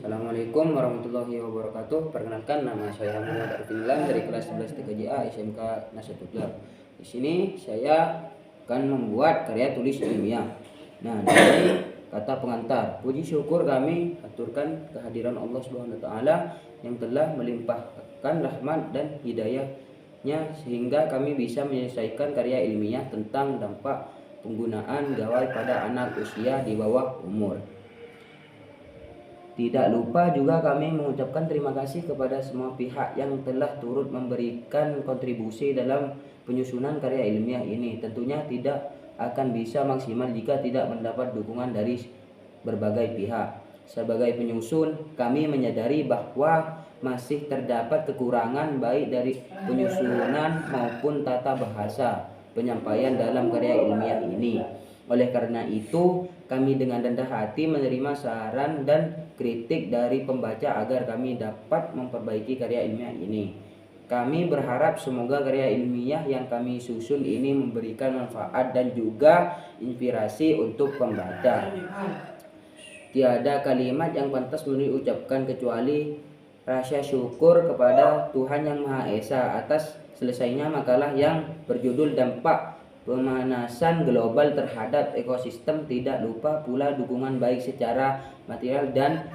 Assalamualaikum warahmatullahi wabarakatuh. Perkenalkan, nama saya Muhammad Arfilan dari kelas 11 3JA SMK Nasrullah. Di sini saya akan membuat karya tulis ilmiah. Nah, dari kata pengantar, puji syukur kami aturkan kehadiran Allah Subhanahu wa taala yang telah melimpahkan rahmat dan hidayahnya sehingga kami bisa menyelesaikan karya ilmiah tentang dampak penggunaan gawai pada anak usia di bawah umur. Tidak lupa juga kami mengucapkan terima kasih kepada semua pihak yang telah turut memberikan kontribusi dalam penyusunan karya ilmiah ini. Tentunya tidak akan bisa maksimal jika tidak mendapat dukungan dari berbagai pihak. Sebagai penyusun, kami menyadari bahwa masih terdapat kekurangan baik dari penyusunan maupun tata bahasa penyampaian dalam karya ilmiah ini. Oleh karena itu, kami dengan rendah hati menerima saran dan kritik dari pembaca agar kami dapat memperbaiki karya ilmiah ini. Kami berharap semoga karya ilmiah yang kami susun ini memberikan manfaat dan juga inspirasi untuk pembaca. Tiada kalimat yang pantas diucapkan kecuali rasa syukur kepada Tuhan Yang Maha Esa atas selesainya makalah yang berjudul Dampak Pemanasan Global Terhadap Ekosistem. Tidak lupa pula dukungan baik secara material dan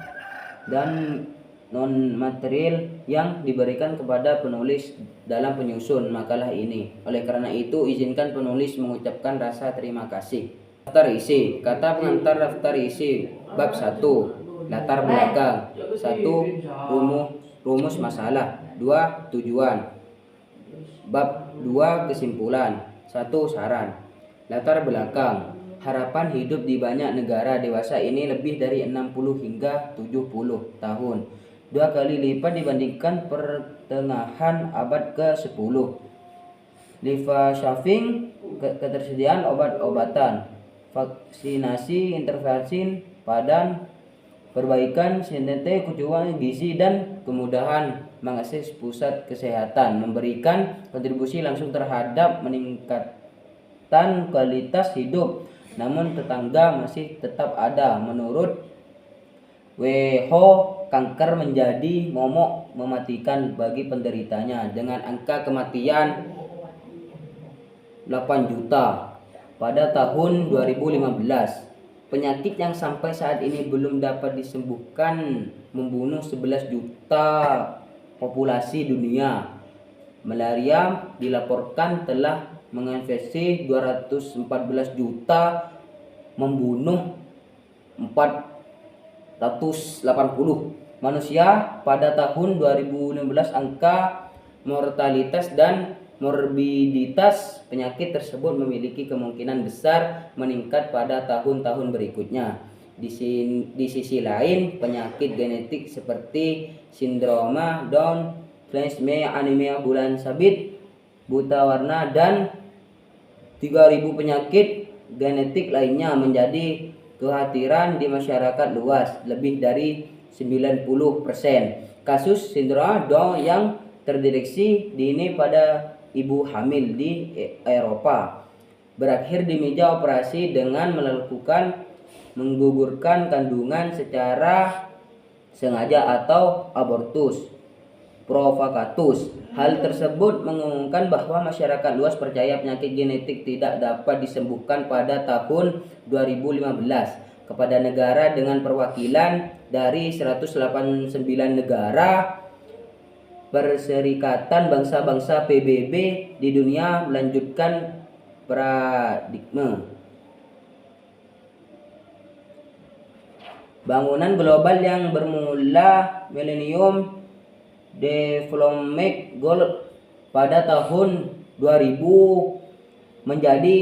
non material yang diberikan kepada penulis dalam penyusun makalah ini. Oleh karena itu, izinkan penulis mengucapkan rasa terima kasih. Daftar isi. Kata pengantar daftar isi. Bab 1, latar belakang. 1, rumus masalah. 2, tujuan. Bab 2, kesimpulan. 1, saran. Latar belakang. Harapan hidup di banyak negara dewasa ini lebih dari 60 hingga 70 tahun. 2 kali lipat dibandingkan pertengahan abad ke-10. Life-saving, ketersediaan obat-obatan, vaksinasi, intervensi padan, perbaikan sintetik, kecukupan gizi, dan kemudahan mengakses pusat kesehatan, memberikan kontribusi langsung terhadap meningkatkan kualitas hidup. Namun tetangga masih tetap ada. Menurut WHO, kanker menjadi momok mematikan bagi penderitanya dengan angka kematian 8 juta pada tahun 2015. Penyakit yang sampai saat ini belum dapat disembuhkan membunuh 11 juta populasi dunia. Malaria dilaporkan telah menginfeksi 214 juta, membunuh 480 manusia pada tahun 2015. Angka mortalitas dan morbiditas penyakit tersebut memiliki kemungkinan besar meningkat pada tahun-tahun berikutnya. Di sisi lain, penyakit genetik seperti sindroma Down, thalassemia, anemia bulan sabit, buta warna, dan 3000 penyakit genetik lainnya menjadi kekhawatiran di masyarakat luas. Lebih dari 90% kasus sindroma Down yang terdeteksi dini pada ibu hamil di Eropa berakhir di meja operasi dengan melakukan menggugurkan kandungan secara sengaja atau abortus provokatus. Hal tersebut mengumumkan bahwa masyarakat luas percaya penyakit genetik tidak dapat disembuhkan pada tahun 2015. Kepada negara dengan perwakilan dari 189 negara, Perserikatan Bangsa-Bangsa PBB di dunia melanjutkan paradigma bangunan global yang bermula Millennium Development Goal pada tahun 2000 menjadi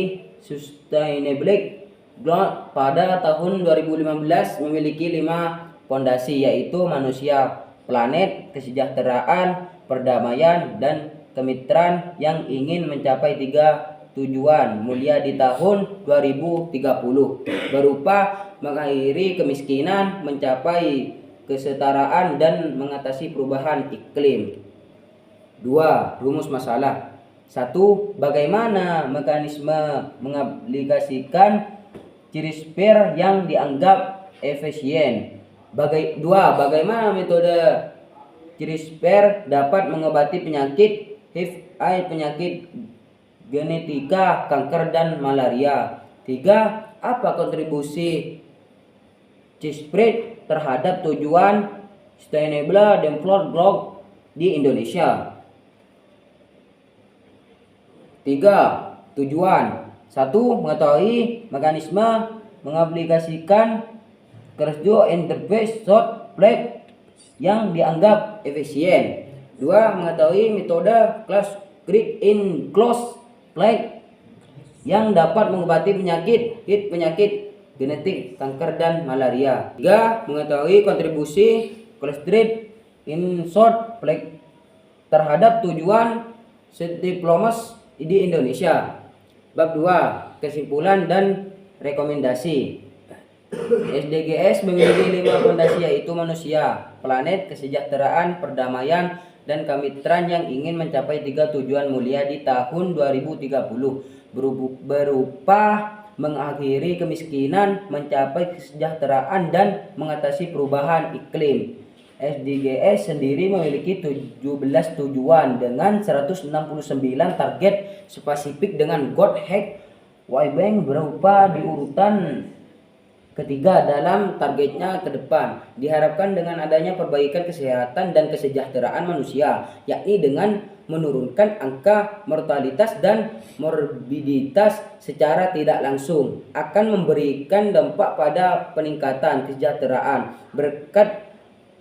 Sustainable Goal pada tahun 2015 memiliki 5 fondasi, yaitu manusia, planet, kesejahteraan, perdamaian, dan kemitraan yang ingin mencapai 3 tujuan mulia di tahun 2030 berupa mengakhiri kemiskinan, mencapai kesetaraan, dan mengatasi perubahan iklim. 2. Rumus masalah. 1. Bagaimana mekanisme mengaplikasikan CRISPR yang dianggap efisien Bagaimana metode CRISPR dapat mengobati penyakit HIV, penyakit genetika, kanker, dan malaria. 3. Apa kontribusi CRISPR terhadap tujuan Sustainable Development Goals di Indonesia? 3. Tujuan 1. Mengetahui mekanisme mengaplikasikan CRISPR interface short plate yang dianggap efisien. 2. Mengetahui metode CRISPR in closed plate yang dapat mengobati penyakit HIV, penyakit genetik, kanker, dan malaria. 3. Mengetahui kontribusi CRISPR in short plate terhadap tujuan diplomas di Indonesia. Bab 2. Kesimpulan dan rekomendasi. SDGs memiliki 5 fondasi, yaitu manusia, planet, kesejahteraan, perdamaian, dan kemitraan yang ingin mencapai 3 tujuan mulia di tahun 2030 berupa mengakhiri kemiskinan, mencapai kesejahteraan, dan mengatasi perubahan iklim. SDGs sendiri memiliki 17 tujuan dengan 169 target spesifik dengan World Health Bank berupa di urutan ketiga dalam targetnya ke depan. Diharapkan dengan adanya perbaikan kesehatan dan kesejahteraan manusia, yakni dengan menurunkan angka mortalitas dan morbiditas secara tidak langsung, akan memberikan dampak pada peningkatan kesejahteraan berkat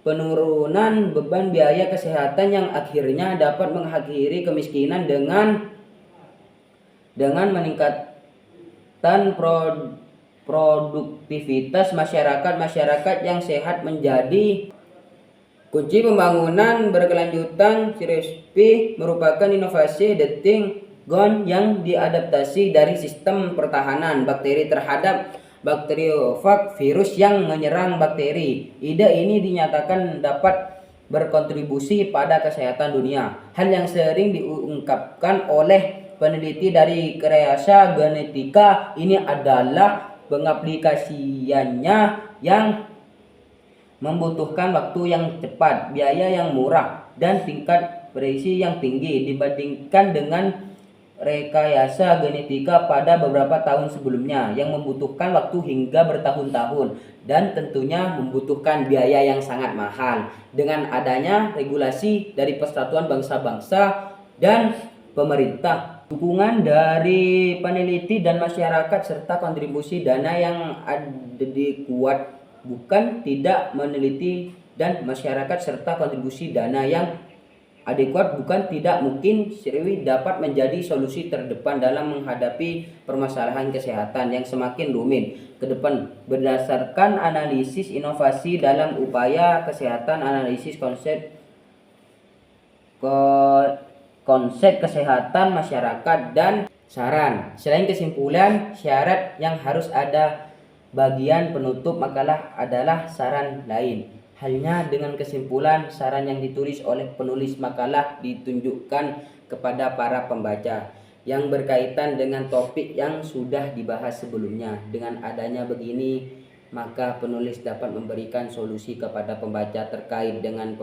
penurunan beban biaya kesehatan yang akhirnya dapat mengakhiri kemiskinan dengan meningkatkan produktivitas masyarakat yang sehat menjadi kunci pembangunan berkelanjutan. CRISPR merupakan inovasi dating ground yang diadaptasi dari sistem pertahanan bakteri terhadap bakteriofag, virus yang menyerang bakteri. Ide ini dinyatakan dapat berkontribusi pada kesehatan dunia. Hal yang sering diungkapkan oleh peneliti dari Kreasa Genetika ini adalah pengaplikasiannya yang membutuhkan waktu yang cepat, biaya yang murah, dan tingkat presisi yang tinggi dibandingkan dengan rekayasa genetika pada beberapa tahun sebelumnya yang membutuhkan waktu hingga bertahun-tahun dan tentunya membutuhkan biaya yang sangat mahal. Dengan adanya regulasi dari Persatuan Bangsa-Bangsa dan pemerintah, dukungan dari peneliti dan masyarakat, serta kontribusi dana yang adekuat, bukan tidak meneliti dan masyarakat serta kontribusi dana yang adekuat bukan tidak mungkin dapat menjadi solusi terdepan dalam menghadapi permasalahan kesehatan yang semakin rumit ke depan. Berdasarkan analisis inovasi dalam upaya kesehatan, analisis konsep kesehatan masyarakat, dan saran. Selain kesimpulan, syarat yang harus ada bagian penutup makalah adalah saran lain. Halnya dengan kesimpulan, saran yang ditulis oleh penulis makalah ditunjukkan kepada para pembaca yang berkaitan dengan topik yang sudah dibahas sebelumnya. Dengan adanya begini, maka penulis dapat memberikan solusi kepada pembaca terkait dengan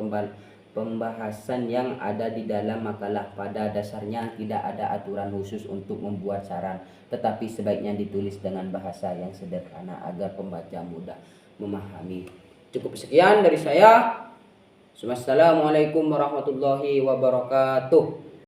pembahasan yang ada di dalam makalah. Pada dasarnya tidak ada aturan khusus untuk membuat saran, tetapi sebaiknya ditulis dengan bahasa yang sederhana agar pembaca mudah memahami. Cukup sekian dari saya. Wassalamualaikum warahmatullahi wabarakatuh.